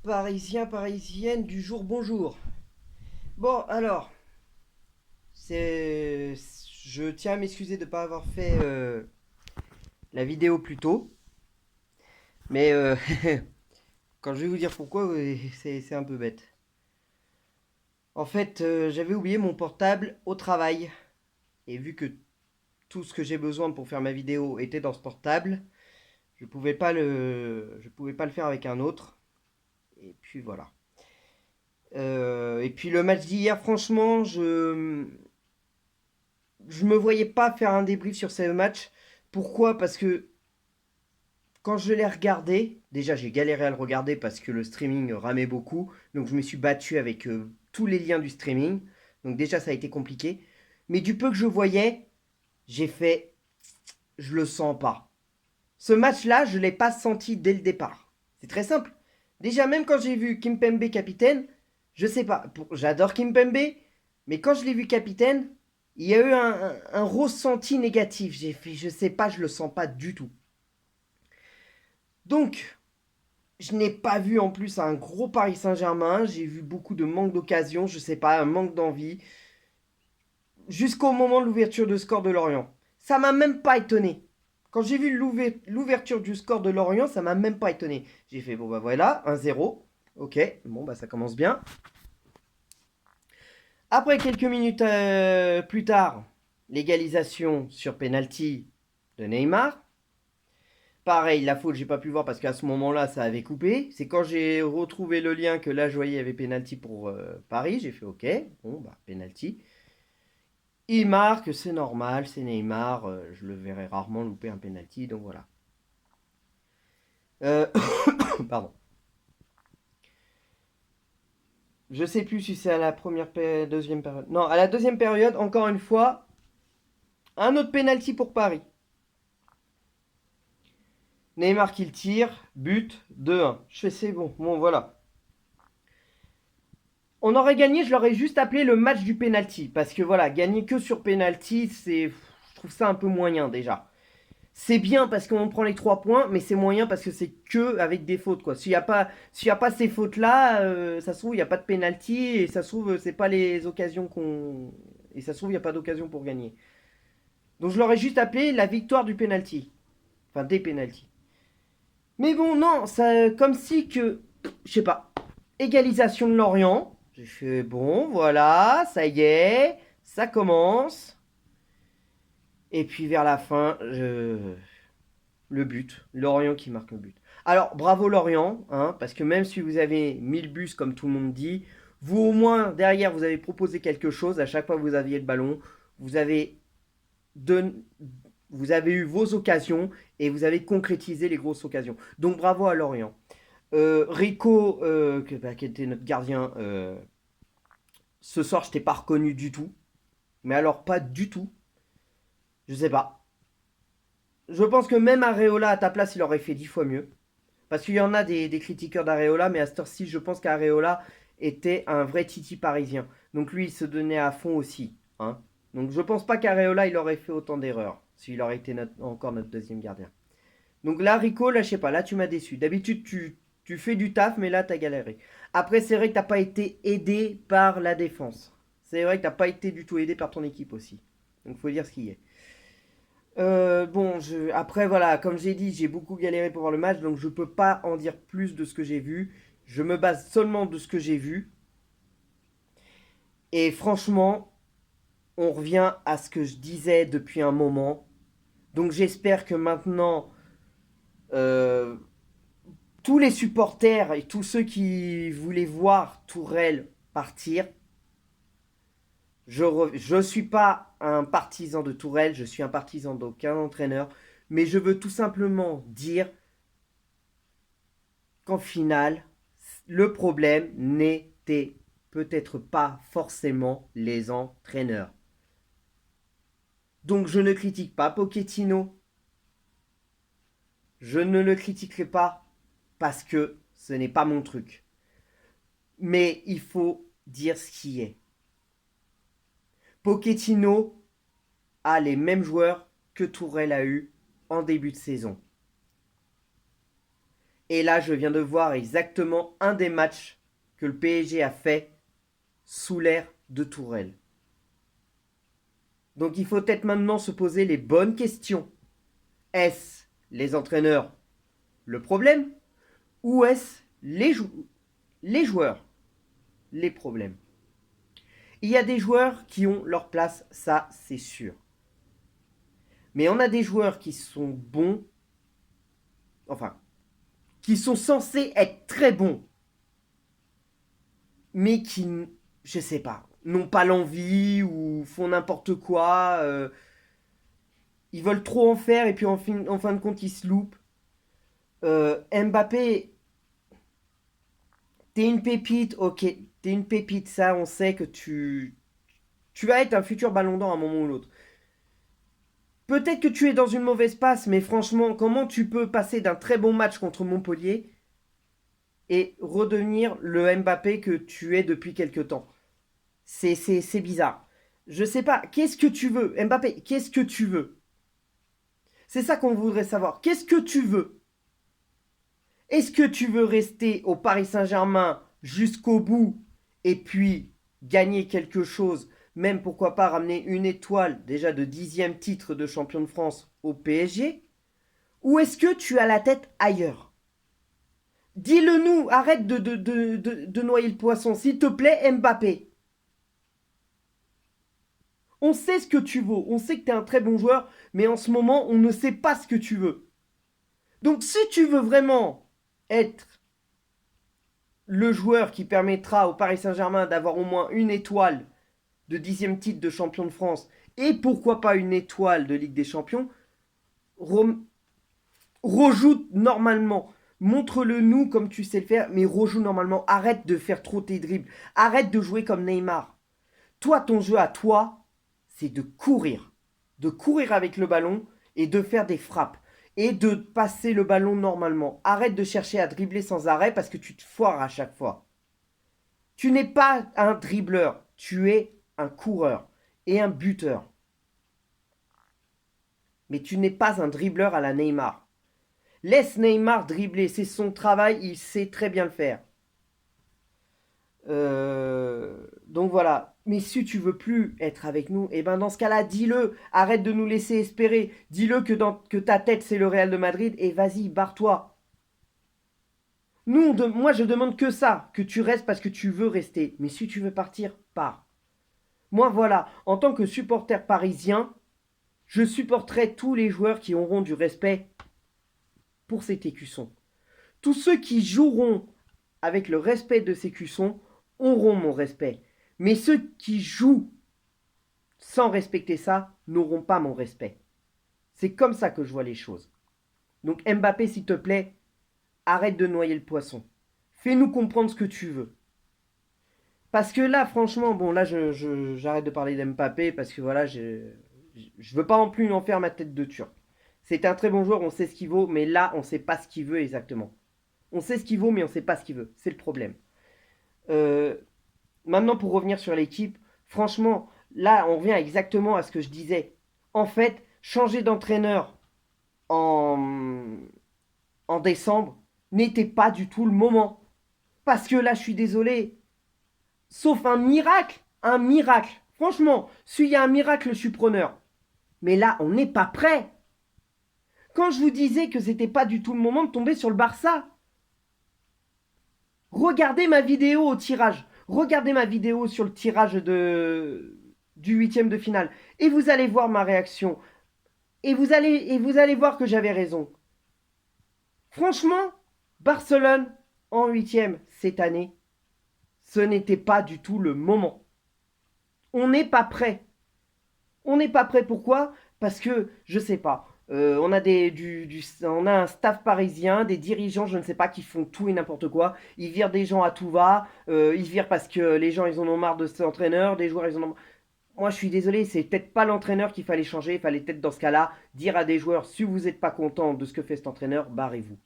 Parisiens, parisiennes du jour, bonjour. Bon, alors, c'est... Je tiens à m'excuser de ne pas avoir fait la vidéo plus tôt. Mais quand je vais vous dire pourquoi, c'est un peu bête. En fait, j'avais oublié mon portable au travail. Et vu que tout ce que j'ai besoin pour faire ma vidéo était dans ce portable, je pouvais pas le faire avec un autre. Et puis voilà. Et puis le match d'hier, franchement, je me voyais pas faire un débrief sur ce match. Pourquoi? Parce que quand je l'ai regardé, déjà j'ai galéré à le regarder parce que le streaming ramait beaucoup. Donc je me suis battu avec tous les liens du streaming. Donc déjà ça a été compliqué. Mais du peu que je voyais, j'ai fait, je le sens pas. Ce match-là, je l'ai pas senti dès le départ. C'est très simple. Déjà même quand j'ai vu Kimpembe capitaine, je sais pas, j'adore Kimpembe, mais quand je l'ai vu capitaine, il y a eu un ressenti négatif. J'ai fait, je sais pas, je le sens pas du tout. Donc, je n'ai pas vu en plus un gros Paris Saint-Germain. J'ai vu beaucoup de manque d'occasion, je sais pas, un manque d'envie. Jusqu'au moment de l'ouverture de score de Lorient. Ça m'a même pas étonné. Quand j'ai vu l'ouverture du score de Lorient, ça m'a même pas étonné. J'ai fait, bon bah voilà, 1-0. Ok, bon bah ça commence bien. Après quelques minutes plus tard, l'égalisation sur penalty de Neymar. Pareil, la faute, j'ai pas pu voir parce qu'à ce moment-là, ça avait coupé. C'est quand j'ai retrouvé le lien que là, je voyais, il y avait penalty pour Paris. J'ai fait OK, bon, bah, penalty. Il marque, c'est normal, c'est Neymar. Je le verrai rarement louper un penalty, donc voilà. Euh, pardon. Je sais plus si c'est à la deuxième période. Non, à la deuxième période, encore une fois, un autre penalty pour Paris. Neymar qui le tire, but 2-1. Je fais c'est bon, bon voilà. On aurait gagné, je l'aurais juste appelé le match du penalty. Parce que voilà, gagner que sur penalty, c'est. Je trouve ça un peu moyen déjà. C'est bien parce qu'on prend les 3 points, mais c'est moyen parce que c'est que avec des fautes quoi. S'il y a pas ces fautes là, ça se trouve il y a pas de penalty et ça se trouve c'est pas les occasions qu'on et ça se trouve il y a pas d'occasion pour gagner. Donc je l'aurais juste appelé la victoire du penalty, enfin des penalties. Mais bon non, ça comme si que je sais pas, égalisation de Lorient. J'ai fait bon, voilà, ça y est, ça commence. Et puis vers la fin, le but, Lorient qui marque le but. Alors bravo Lorient, hein, parce que même si vous avez 1000 buts comme tout le monde dit, vous au moins derrière vous avez proposé quelque chose à chaque fois que vous aviez le ballon, vous avez, don- vous avez eu vos occasions et vous avez concrétisé les grosses occasions. Donc bravo à Lorient. Rico, qui était notre gardien, ce soir je t'ai pas reconnu du tout, mais alors pas du tout, je sais pas. Je pense que même Areola à ta place il aurait fait 10 fois mieux. Parce qu'il y en a des critiqueurs d'Areola, mais à cette heure-ci, je pense qu'Areola était un vrai Titi parisien. Donc lui, il se donnait à fond aussi, hein. Donc je pense pas qu'Areola, il aurait fait autant d'erreurs s'il aurait été encore notre deuxième gardien. Donc là, Rico, là, je sais pas, là, tu m'as déçu. D'habitude, tu fais du taf, mais là, t'as galéré. Après, c'est vrai que t'as pas été aidé par la défense. C'est vrai que t'as pas été du tout aidé par ton équipe aussi. Donc faut dire ce qu'il y est. Bon, après voilà, comme j'ai dit, j'ai beaucoup galéré pour voir le match, donc je peux pas en dire plus de ce que j'ai vu. Je me base seulement de ce que j'ai vu. Et franchement, on revient à ce que je disais depuis un moment. Donc j'espère que maintenant, euh, tous les supporters et tous ceux qui voulaient voir Tourelle partir, je suis pas un partisan de Tourelle, je suis un partisan d'aucun entraîneur, mais je veux tout simplement dire qu'en finale, le problème n'était peut-être pas forcément les entraîneurs. Donc je ne critique pas Pochettino, je ne le critiquerai pas parce que ce n'est pas mon truc. Mais il faut dire ce qui est. Pochettino a les mêmes joueurs que Tourelle a eu en début de saison. Et là, je viens de voir exactement un des matchs que le PSG a fait sous l'ère de Tourelle. Donc il faut peut-être maintenant se poser les bonnes questions. Est-ce les entraîneurs le problème ou est-ce les joueurs les problèmes? Il y a des joueurs qui ont leur place, ça c'est sûr. Mais on a des joueurs qui sont bons, enfin, qui sont censés être très bons, mais qui, je sais pas, n'ont pas l'envie ou font n'importe quoi. Ils veulent trop en faire et puis en fin de compte ils se loupent. Mbappé, t'es une pépite, ok, t'es une pépite, ça on sait que tu vas être un futur ballon d'or à un moment ou l'autre. Peut-être que tu es dans une mauvaise passe, mais franchement, comment tu peux passer d'un très bon match contre Montpellier et redevenir le Mbappé que tu es depuis quelque temps? C'est bizarre. Je sais pas, qu'est-ce que tu veux? Mbappé, qu'est-ce que tu veux? C'est ça qu'on voudrait savoir. Qu'est-ce que tu veux? Est-ce que tu veux rester au Paris Saint-Germain jusqu'au bout et puis gagner quelque chose, même pourquoi pas ramener une étoile déjà de 10e titre de champion de France au PSG? Ou est-ce que tu as la tête ailleurs? Dis-le nous, arrête de noyer le poisson, s'il te plaît, Mbappé. On sait ce que tu vaux, on sait que tu es un très bon joueur, mais en ce moment, on ne sait pas ce que tu veux. Donc si tu veux vraiment être le joueur qui permettra au Paris Saint-Germain d'avoir au moins une étoile de 10e titre de champion de France et pourquoi pas une étoile de Ligue des Champions, rejoue normalement. Montre-le nous comme tu sais le faire, mais rejoue normalement. Arrête de faire trop tes dribbles. Arrête de jouer comme Neymar. Toi, ton jeu à toi, c'est de courir. De courir avec le ballon et de faire des frappes. Et de passer le ballon normalement. Arrête de chercher à dribbler sans arrêt parce que tu te foires à chaque fois. Tu n'es pas un dribbleur, tu es un coureur et un buteur. Mais tu n'es pas un dribbleur à la Neymar. Laisse Neymar dribbler, c'est son travail, il sait très bien le faire. Donc voilà. Mais si tu veux plus être avec nous, et ben dans ce cas-là, dis-le. Arrête de nous laisser espérer. Dis-le que ta tête c'est le Real de Madrid et vas-y, barre-toi. Moi je demande que ça, que tu restes parce que tu veux rester. Mais si tu veux partir, pars. Moi voilà, en tant que supporter parisien, je supporterai tous les joueurs qui auront du respect pour cet écusson. Tous ceux qui joueront avec le respect de ces cuissons auront mon respect. Mais ceux qui jouent sans respecter ça n'auront pas mon respect. C'est comme ça que je vois les choses. Donc Mbappé, s'il te plaît, arrête de noyer le poisson. Fais-nous comprendre ce que tu veux. Parce que là, franchement, bon, là, j'arrête de parler d'Mbappé parce que voilà, je veux pas non plus en faire ma tête de turc. C'est un très bon joueur, on sait ce qu'il vaut, mais là, on sait pas ce qu'il veut exactement. On sait ce qu'il vaut, mais on sait pas ce qu'il veut. C'est le problème. Euh, Maintenant, pour revenir sur l'équipe, franchement, là, on revient exactement à ce que je disais. En fait, changer d'entraîneur en, en décembre n'était pas du tout le moment. Parce que là, je suis désolé, sauf un miracle. Franchement, s'il y a un miracle, je suis preneur. Mais là, on n'est pas prêt. Quand je vous disais que c'était pas du tout le moment de tomber sur le Barça, regardez ma vidéo au tirage. Regardez ma vidéo sur le tirage du huitième de finale. Et vous allez voir ma réaction. Et vous allez voir que j'avais raison. Franchement, Barcelone en huitième cette année, ce n'était pas du tout le moment. On n'est pas prêt. On n'est pas prêt. Pourquoi? Parce que, je sais pas, on a un staff parisien, des dirigeants, je ne sais pas, qui font tout et n'importe quoi. Ils virent des gens à tout va. Ils virent parce que les gens, ils en ont marre de cet entraîneur. Des joueurs, ils en ont marre. Moi, je suis désolé, c'est peut-être pas l'entraîneur qu'il fallait changer. Il fallait peut-être, dans ce cas-là, dire à des joueurs, si vous n'êtes pas content de ce que fait cet entraîneur, barrez-vous.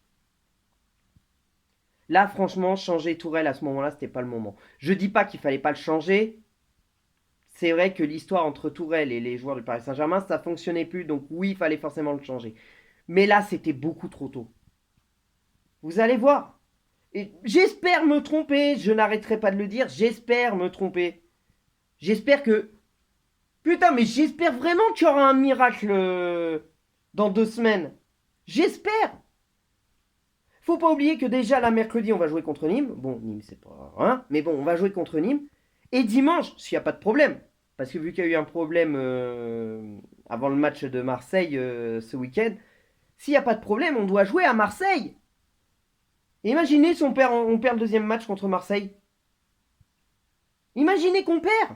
Là, franchement, changer Tourelle à ce moment-là, c'était pas le moment. Je dis pas qu'il fallait pas le changer. C'est vrai que l'histoire entre Tourelle et les joueurs du Paris Saint-Germain, ça fonctionnait plus. Donc oui, il fallait forcément le changer. Mais là, c'était beaucoup trop tôt. Vous allez voir. Et j'espère me tromper, je n'arrêterai pas de le dire, j'espère me tromper. J'espère que... Putain, mais j'espère vraiment qu'il y aura un miracle dans 2 semaines. J'espère. Faut pas oublier que déjà, là, mercredi, on va jouer contre Nîmes. Bon, Nîmes, c'est pas... Hein, mais bon, on va jouer contre Nîmes. Et dimanche, s'il n'y a pas de problème, parce que vu qu'il y a eu un problème avant le match de Marseille ce week-end, s'il n'y a pas de problème, on doit jouer à Marseille. Imaginez si on perd le deuxième match contre Marseille. Imaginez qu'on perd.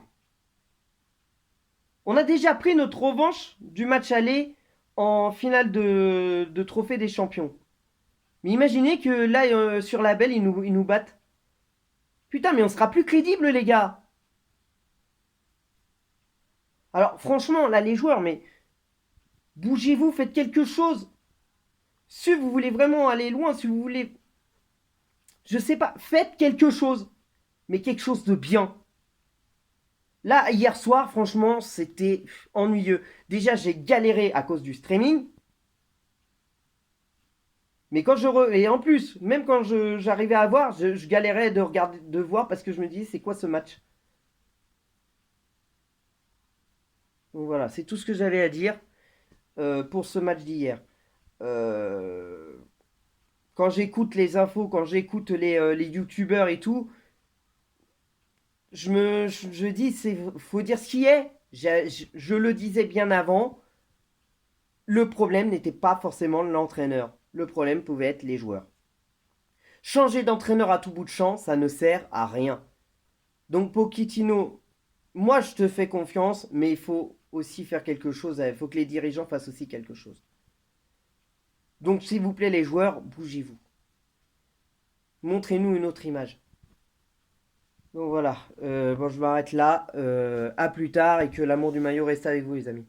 On a déjà pris notre revanche du match aller en finale de Trophée des Champions. Mais imaginez que là, sur la belle, ils nous battent. Putain, mais on sera plus crédible, les gars. Alors, franchement, là, les joueurs, mais bougez-vous, faites quelque chose. Si vous voulez vraiment aller loin, si vous voulez... Je sais pas, faites quelque chose. Mais quelque chose de bien. Là, hier soir, franchement, c'était ennuyeux. Déjà, j'ai galéré à cause du streaming. Mais quand et en plus, même quand j'arrivais à voir, je galérais de regarder, de voir parce que je me disais, c'est quoi ce match? Donc voilà, c'est tout ce que j'avais à dire pour ce match d'hier. Euh, Quand j'écoute les infos, quand j'écoute les youtubeurs et tout, je dis, faut dire ce qui est. Je le disais bien avant, le problème n'était pas forcément l'entraîneur. Le problème pouvait être les joueurs. Changer d'entraîneur à tout bout de champ, ça ne sert à rien. Donc Pochettino, moi je te fais confiance, mais il faut aussi faire quelque chose. Il faut que les dirigeants fassent aussi quelque chose. Donc s'il vous plaît les joueurs, bougez-vous. Montrez-nous une autre image. Donc voilà, bon, je m'arrête là. À plus tard et que l'amour du maillot reste avec vous les amis.